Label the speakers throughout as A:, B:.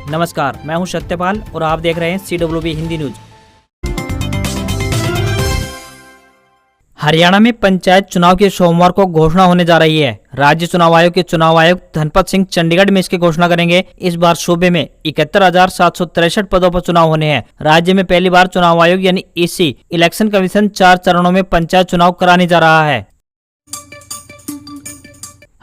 A: नमस्कार, मैं हूं सत्यपाल और आप देख रहे हैं CWB हिंदी न्यूज। हरियाणा में पंचायत चुनाव की सोमवार को घोषणा होने जा रही है। राज्य चुनाव आयोग के चुनाव आयुक्त धनपत सिंह चंडीगढ़ में इसकी घोषणा करेंगे। इस बार सूबे में 71,763 पदों पर चुनाव होने हैं। राज्य में पहली बार चुनाव आयोग यानी EC इलेक्शन कमीशन 4 चरणों में पंचायत चुनाव कराने जा रहा है।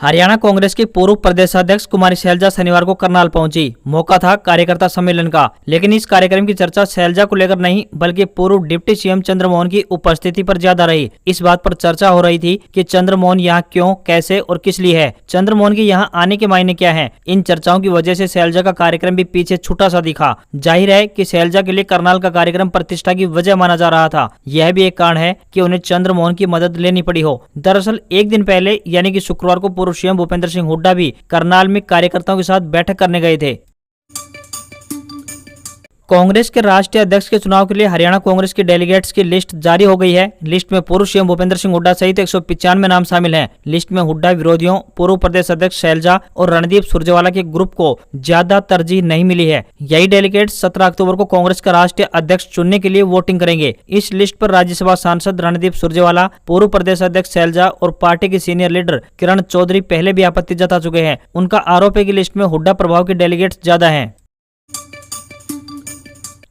A: हरियाणा कांग्रेस की पूर्व प्रदेशाध्यक्ष कुमारी शैलजा शनिवार को करनाल पहुंची। मौका था कार्यकर्ता सम्मेलन का, लेकिन इस कार्यक्रम की चर्चा शैलजा को लेकर नहीं बल्कि पूर्व डिप्टी CM चंद्रमोहन की उपस्थिति पर ज्यादा रही। इस बात पर चर्चा हो रही थी कि चंद्रमोहन यहाँ क्यों, कैसे और किस लिए है, चंद्रमोहन के यहाँ आने के मायने क्या है। इन चर्चाओं की वजह से शैलजा का कार्यक्रम भी पीछे छूटा सा दिखा। जाहिर है कि शैलजा के लिए करनाल का कार्यक्रम प्रतिष्ठा की वजह माना जा रहा था। यह भी एक कारण है कि उन्हें चंद्रमोहन की मदद लेनी पड़ी हो। दरअसल एक दिन पहले यानी कि शुक्रवार को पूर्व CM भूपेंद्र सिंह हुड्डा भी करनाल में कार्यकर्ताओं के साथ बैठक करने गए थे। कांग्रेस के राष्ट्रीय अध्यक्ष के चुनाव के लिए हरियाणा कांग्रेस की डेलीगेट्स की लिस्ट जारी हो गई है। लिस्ट में पूर्व CM भूपेंद्र सिंह हुड्डा सहित 195 नाम शामिल हैं। लिस्ट में हुड्डा विरोधियों, पूर्व प्रदेश अध्यक्ष शैलजा और रणदीप सुरजेवाला के ग्रुप को ज्यादा तरजीह नहीं मिली है। यही डेलीगेट्स 17 अक्टूबर को कांग्रेस का राष्ट्रीय अध्यक्ष चुनने के लिए वोटिंग करेंगे। इस लिस्ट पर राज्यसभा सांसद रणदीप सुरजेवाला, पूर्व प्रदेश अध्यक्ष शैलजा और पार्टी के सीनियर लीडर किरण चौधरी पहले भी आपत्ति जता चुके हैं। उनका आरोप है कि लिस्ट में हुड्डा प्रभाव के डेलीगेट्स ज्यादा हैं।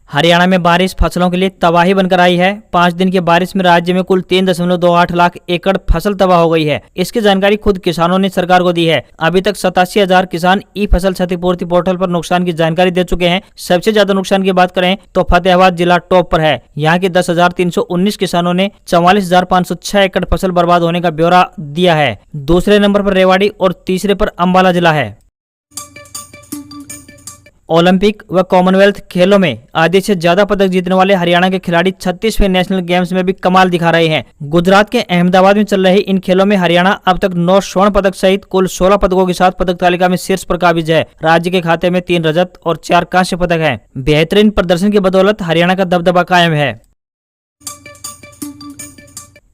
A: हरियाणा में बारिश फसलों के लिए तबाही बनकर आई है। 5 दिन की बारिश में राज्य में कुल 3.28 लाख एकड़ फसल तबाह हो गई है। इसकी जानकारी खुद किसानों ने सरकार को दी है। अभी तक 87,000 किसान ई-फसल क्षतिपूर्ति पोर्टल पर नुकसान की जानकारी दे चुके हैं। सबसे ज्यादा नुकसान की बात करें तो फतेहाबाद जिला टॉप पर है। यहाँ के 10,319 किसानों ने 44,506 एकड़ फसल बर्बाद होने का ब्यौरा दिया है। दूसरे नंबर पर रेवाड़ी और तीसरे पर अंबाला जिला है। ओलंपिक व कॉमनवेल्थ खेलों में आधे से ज्यादा पदक जीतने वाले हरियाणा के खिलाड़ी 36वें नेशनल गेम्स में भी कमाल दिखा रहे हैं। गुजरात के अहमदाबाद में चल रहे इन खेलों में हरियाणा अब तक 9 स्वर्ण पदक सहित कुल 16 पदकों के साथ पदक तालिका में शीर्ष पर काबिज है। राज्य के खाते में 3 रजत और 4 कांस्य पदक हैं। बेहतरीन प्रदर्शन की बदौलत हरियाणा का दबदबा कायम है।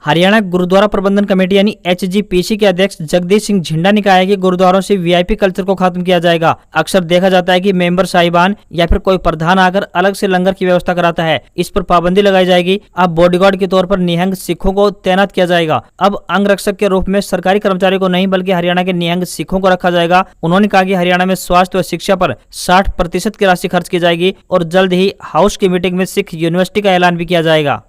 A: हरियाणा गुरुद्वारा प्रबंधन कमेटी यानी HGPC के अध्यक्ष जगदीश सिंह झिंडा ने कहा है कि गुरुद्वारों से VIP कल्चर को खत्म किया जाएगा। अक्सर देखा जाता है कि मेंबर साहिबान या फिर कोई प्रधान आकर अलग से लंगर की व्यवस्था कराता है। इस पर पाबंदी लगाई जाएगी। अब बॉडीगार्ड के तौर पर निहंग सिखों को तैनात किया जाएगा। अब अंग रक्षक के रूप में सरकारी कर्मचारी को नहीं बल्कि हरियाणा के निहंग सिखों को रखा जाएगा। उन्होंने कहा कि हरियाणा में स्वास्थ्य व शिक्षा पर 60% की राशि खर्च की जाएगी और जल्द ही हाउस की मीटिंग में सिख यूनिवर्सिटी का ऐलान भी किया जाएगा।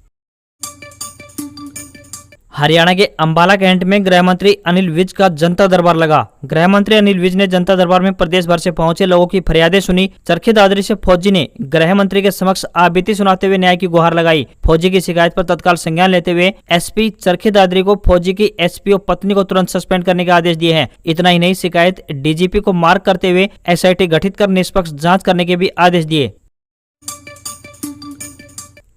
A: हरियाणा के अंबाला कैंट में गृह मंत्री अनिल विज का जनता दरबार लगा। गृह मंत्री अनिल विज ने जनता दरबार में प्रदेश भर से पहुंचे लोगों की फरियादें सुनी। चरखी दादरी से फौजी ने गृह मंत्री के समक्ष आपबीती सुनाते हुए न्याय की गुहार लगाई। फौजी की शिकायत पर तत्काल संज्ञान लेते हुए SP चरखी दादरी को फौजी की SPO पत्नी को तुरंत सस्पेंड करने के आदेश दिए हैं। इतना ही नहीं, शिकायत DGP को मार्क करते हुए SIT गठित कर निष्पक्ष जाँच करने के भी आदेश दिए।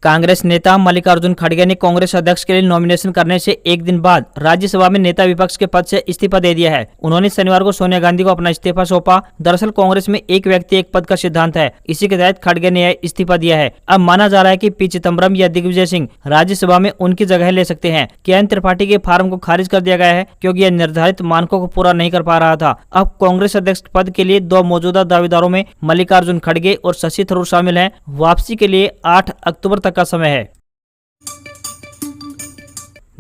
A: कांग्रेस नेता मल्लिकार्जुन खड़गे ने कांग्रेस अध्यक्ष के लिए नॉमिनेशन करने से एक दिन बाद राज्यसभा में नेता विपक्ष के पद से इस्तीफा दे दिया है। उन्होंने शनिवार को सोनिया गांधी को अपना इस्तीफा सौंपा। दरअसल कांग्रेस में एक व्यक्ति एक पद का सिद्धांत है। इसी के तहत खड़गे ने यह इस्तीफा दिया है। अब माना जा रहा है कि P चिदम्बरम या दिग्विजय सिंह राज्यसभा में उनकी जगह ले सकते हैं। KN त्रिपाठी के फार्म को खारिज कर दिया गया है क्योंकि यह निर्धारित मानकों को पूरा नहीं कर पा रहा था। अब कांग्रेस अध्यक्ष पद के लिए 2 मौजूदा दावेदारों में मल्लिकार्जुन खड़गे और शशि थरूर शामिल हैं। वापसी के लिए 8 अक्टूबर तक का समय है।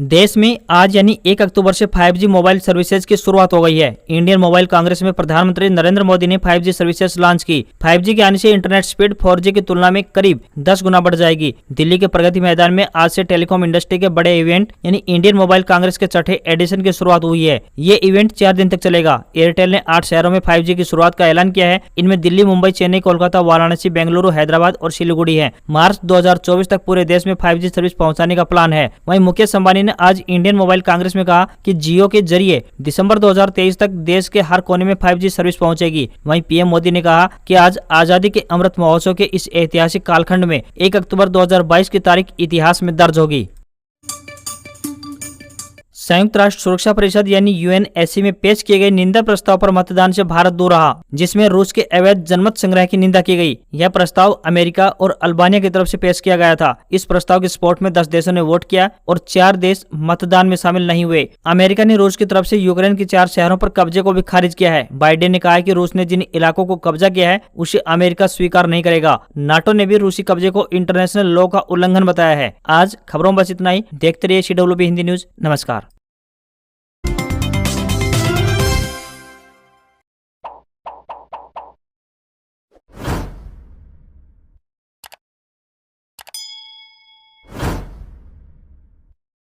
A: देश में आज यानी 1 अक्टूबर से 5G मोबाइल सर्विसेज की शुरुआत हो गई है। इंडियन मोबाइल कांग्रेस में प्रधानमंत्री नरेंद्र मोदी ने 5G सर्विसेज लॉन्च की। 5G के आने से इंटरनेट स्पीड 4G की तुलना में करीब 10 गुना बढ़ जाएगी। दिल्ली के प्रगति मैदान में आज से टेलीकॉम इंडस्ट्री के बड़े इवेंट यानी इंडियन मोबाइल कांग्रेस के 6ठे एडिशन की शुरुआत हुई है। ये इवेंट 4 दिन तक चलेगा। एयरटेल ने 8 शहरों में 5G की शुरुआत का ऐलान किया है। इनमें दिल्ली, मुंबई, चेन्नई, कोलकाता, वाराणसी, बेंगलुरु, हैदराबाद और सिलीगुड़ी है। मार्च 2024 तक पूरे देश में 5G सर्विस पहुंचाने का प्लान है। वहीं मुकेश अंबानी ने आज इंडियन मोबाइल कांग्रेस में कहा कि जियो के जरिए दिसंबर 2023 तक देश के हर कोने में 5G सर्विस पहुंचेगी। वहीं PM मोदी ने कहा कि आज आजादी के अमृत महोत्सव के इस ऐतिहासिक कालखंड में 1 अक्टूबर 2022 की तारीख इतिहास में दर्ज होगी। संयुक्त राष्ट्र सुरक्षा परिषद यानी यूएनएससी में पेश किए गए निंदा प्रस्ताव पर मतदान से भारत दूर रहा, जिसमें रूस के अवैध जनमत संग्रह की निंदा की गई। यह प्रस्ताव अमेरिका और अल्बानिया की तरफ से पेश किया गया था। इस प्रस्ताव के सपोर्ट में 10 देशों ने वोट किया और 4 देश मतदान में शामिल नहीं हुए। अमेरिका ने रूस की तरफ से यूक्रेन के 4 शहरों पर कब्जे को भी खारिज किया है। बाइडेन ने कहा है कि रूस ने जिन इलाकों को कब्जा किया है उसे अमेरिका स्वीकार नहीं करेगा। नाटो ने भी रूसी कब्जे को इंटरनेशनल लॉ का उल्लंघन बताया है। आज खबरों में बस इतना ही। देखते रहिए CWB हिंदी न्यूज। नमस्कार।